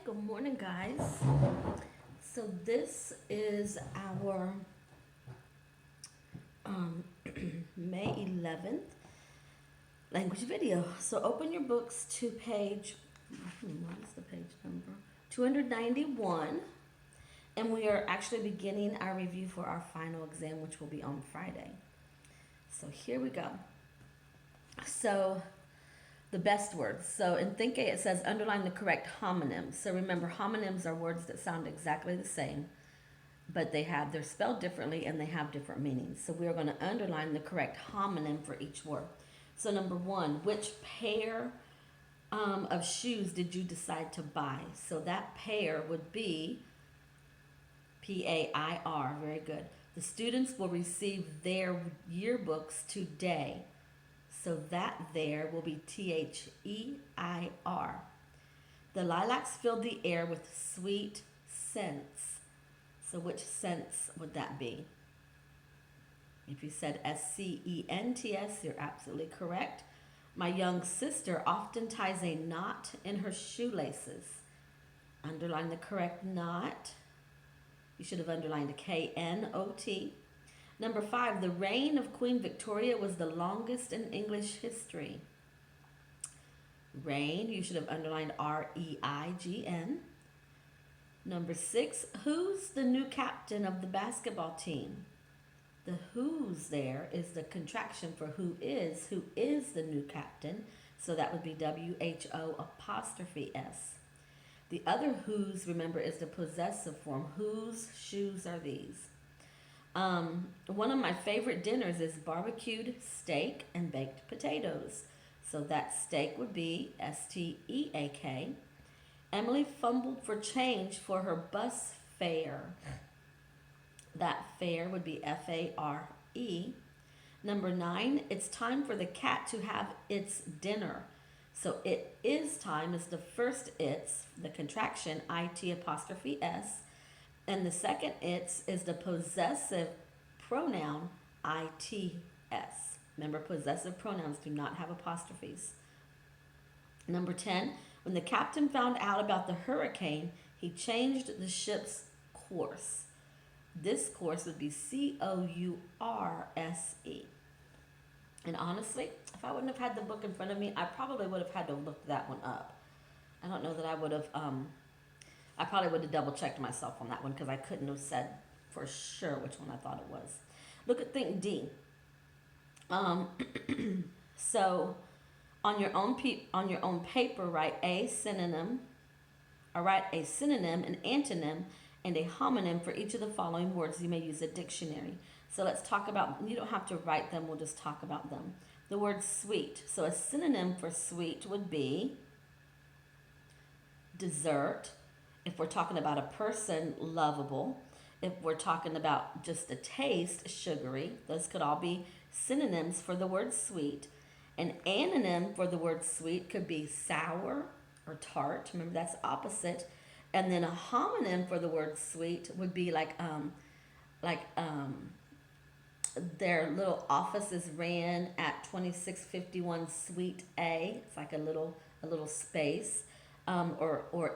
good morning, guys. So this is our May 11th language video. So open your books to page, what is the page number? 291. And we are actually beginning our review for our final exam, which will be on Friday. So here we go. So the best words. So in Think A, it says underline the correct homonyms. So remember, homonyms are words that sound exactly the same, but they're spelled differently and they have different meanings. So we're going to underline the correct homonym for each word. So number one, which pair of shoes did you decide to buy? So that pair would be P-A-I-R. Very good. The students will receive their yearbooks today. So that there will be T-H-E-I-R. The lilacs filled the air with sweet scents. So which scents would that be? If you said S-C-E-N-T-S, you're absolutely correct. My young sister often ties a knot in her shoelaces. Underline the correct knot. You should have underlined a K-N-O-T. Number 5, the reign of Queen Victoria was the longest in English history. Reign, you should have underlined R-E-I-G-N. Number 6, who's the new captain of the basketball team? The who's there is the contraction for who is the new captain. So that would be W-H-O apostrophe S. The other who's, remember, is the possessive form. Whose shoes are these? One of my favorite dinners is barbecued steak and baked potatoes. So that steak would be S-T-E-A-K. Emily fumbled for change for her bus fare. That fare would be F-A-R-E. Number 9, it's time for the cat to have its dinner. So it is time is the first it's, the contraction, I-T apostrophe S. And the second it's is the possessive pronoun I-T-S. Remember, possessive pronouns do not have apostrophes. Number 10, when the captain found out about the hurricane, he changed the ship's course. This course would be C-O-U-R-S-E. And honestly, if I wouldn't have had the book in front of me, I probably would have had to look that one up. I don't know that I would have... I probably would have double checked myself on that one because I couldn't have said for sure which one I thought it was. Look at Think D. So on your own paper, write a synonym, an antonym, and a homonym for each of the following words. You may use a dictionary. So let's talk about, you don't have to write them, we'll just talk about them. The word sweet. So a synonym for sweet would be dessert. If we're talking about a person, lovable. If we're talking about just a taste, sugary. Those could all be synonyms for the word sweet. An anonym for the word sweet could be sour or tart. Remember, that's opposite. And then a homonym for the word sweet would be like their little offices ran at 2651 Suite A. It's like a little space. Or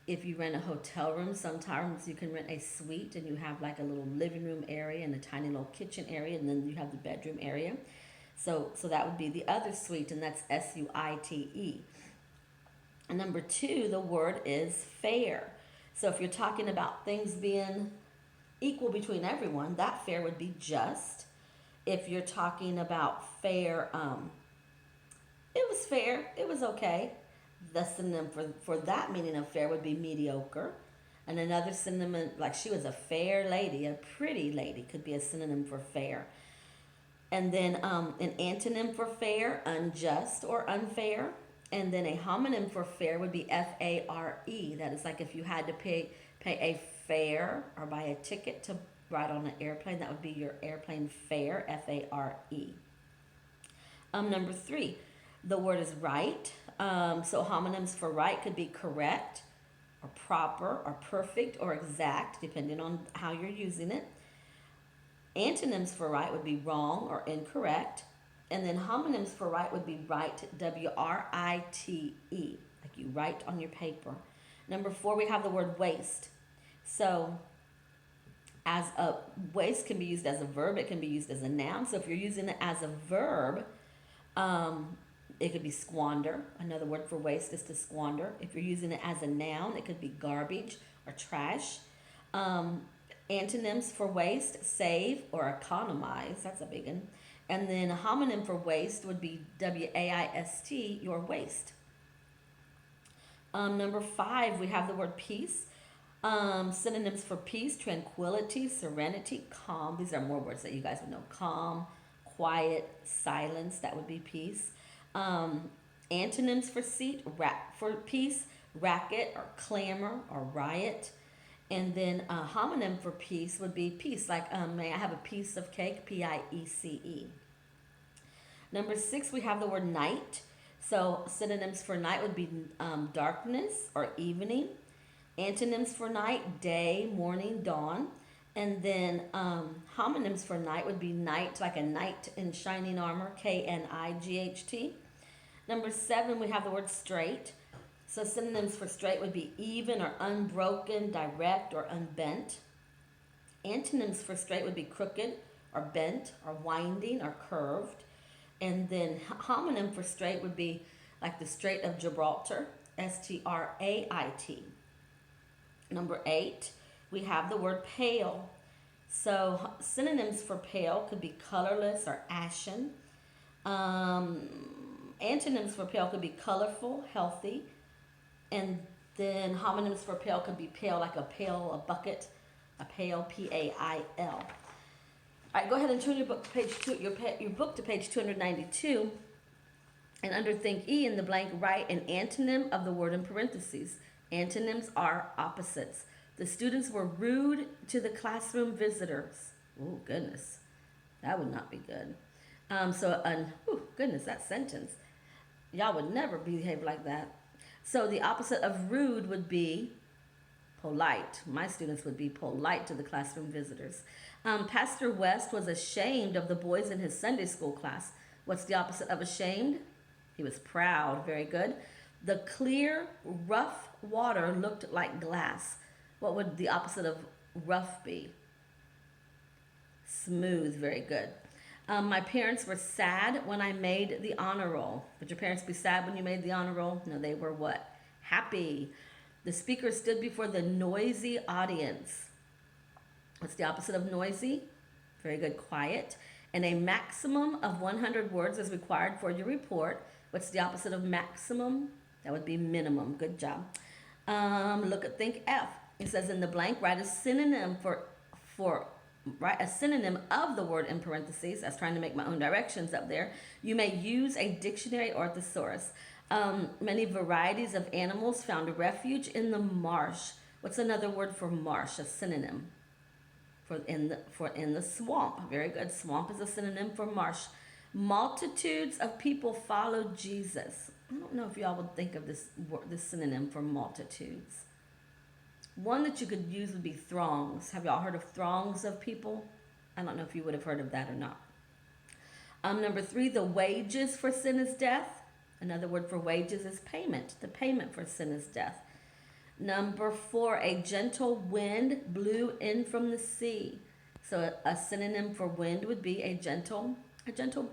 if you rent a hotel room, sometimes you can rent a suite and you have like a little living room area and a tiny little kitchen area, and then you have the bedroom area. So that would be the other suite, and that's S-U-I-T-E. And number 2, the word is fair. So if you're talking about things being equal between everyone, that fair would be just. If you're talking about fair, it was fair, it was okay. The synonym for that meaning of fair would be mediocre. And another synonym, like she was a fair lady, a pretty lady, could be a synonym for fair. And then an antonym for fair, unjust or unfair. And then a homonym for fair would be F-A-R-E. That is like if you had to pay a fare or buy a ticket to ride on an airplane, that would be your airplane fare, F-A-R-E. Number 3. The word is right. So homonyms for right could be correct or proper or perfect or exact, depending on how you're using it. Antonyms for right would be wrong or incorrect. And then homonyms for right would be right, W-R-I-T-E. Like you write on your paper. Number 4, we have the word waste. So as a waste can be used as a verb, it can be used as a noun. So if you're using it as a verb, it could be squander. Another word for waste is to squander. If you're using it as a noun, it could be garbage or trash. Antonyms for waste, save or economize. That's a big one. And then a homonym for waste would be W-A-I-S-T, your waste. Number 5, we have the word peace. Synonyms for peace, tranquility, serenity, calm. These are more words that you guys would know. Calm, quiet, silence, that would be peace. Antonyms for for peace, racket or clamor or riot. And then a homonym for peace would be peace, like may I have a piece of cake, P-I-E-C-E. Number 6, we have the word night. So synonyms for night would be darkness or evening. Antonyms for night, day, morning, dawn. And then homonyms for night would be night, like a knight in shining armor, K-N-I-G-H-T. Number 7, we have the word straight. So synonyms for straight would be even or unbroken, direct or unbent. Antonyms for straight would be crooked or bent or winding or curved. And then homonym for straight would be like the Strait of Gibraltar, S-T-R-A-I-T. Number 8, we have the word pale. So synonyms for pale could be colorless or ashen. Antonyms for pale could be colorful, healthy. And then homonyms for pale could be pale, like a pail, a bucket, a pail, P-A-I-L. All right, go ahead and turn your book to page your book to page 292. And under think E in the blank, write an antonym of the word in parentheses. Antonyms are opposites. The students were rude to the classroom visitors. Oh, goodness. That would not be good. Goodness, that sentence. Y'all would never behave like that. So the opposite of rude would be polite. My students would be polite to the classroom visitors. Pastor West was ashamed of the boys in his Sunday school class. What's the opposite of ashamed? He was proud. Very good. The clear, rough water looked like glass. What would the opposite of rough be? Smooth. Very good. My parents were sad when I made the honor roll. Would your parents be sad when you made the honor roll? No, they were what? Happy. The speaker stood before the noisy audience. What's the opposite of noisy? Very good, quiet. And a maximum of 100 words is required for your report. What's the opposite of maximum? That would be minimum. Good job. Look at think F. It says in the blank, write a synonym write a synonym of the word in parentheses. I was trying to make my own directions up there. You may use a dictionary or thesaurus. Many varieties of animals found refuge in the marsh. What's another word for marsh? A synonym for in the swamp. Very good. Swamp is a synonym for marsh. Multitudes of people followed Jesus. I don't know if y'all would think of this synonym for multitudes. One that you could use would be throngs. Have y'all heard of throngs of people? I don't know if you would have heard of that or not. Number 3, the wages for sin is death. Another word for wages is payment. The payment for sin is death. Number 4, a gentle wind blew in from the sea. So a synonym for wind would be a gentle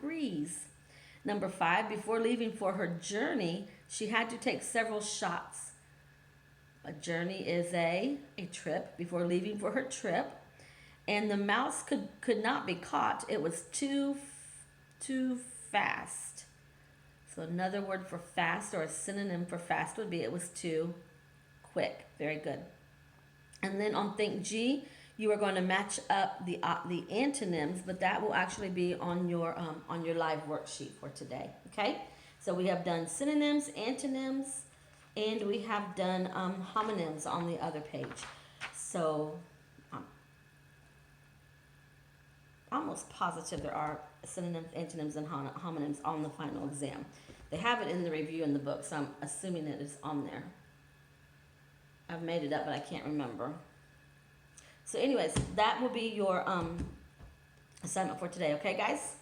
breeze. Number 5, before leaving for her journey, she had to take several shots. A journey is a trip, before leaving for her trip. And the mouse could not be caught. It was too fast. So another word for fast, or a synonym for fast, would be it was too quick. Very good. And then on think G, you are going to match up the antonyms, but that will actually be on your live worksheet for today. Okay? So we have done synonyms, antonyms, and we have done homonyms on the other page. So I'm almost positive there are synonyms, antonyms, and homonyms on the final exam. They have it in the review in the book, so I'm assuming it is on there. I've made it up, but I can't remember. So anyways, that will be your assignment for today. Okay, guys?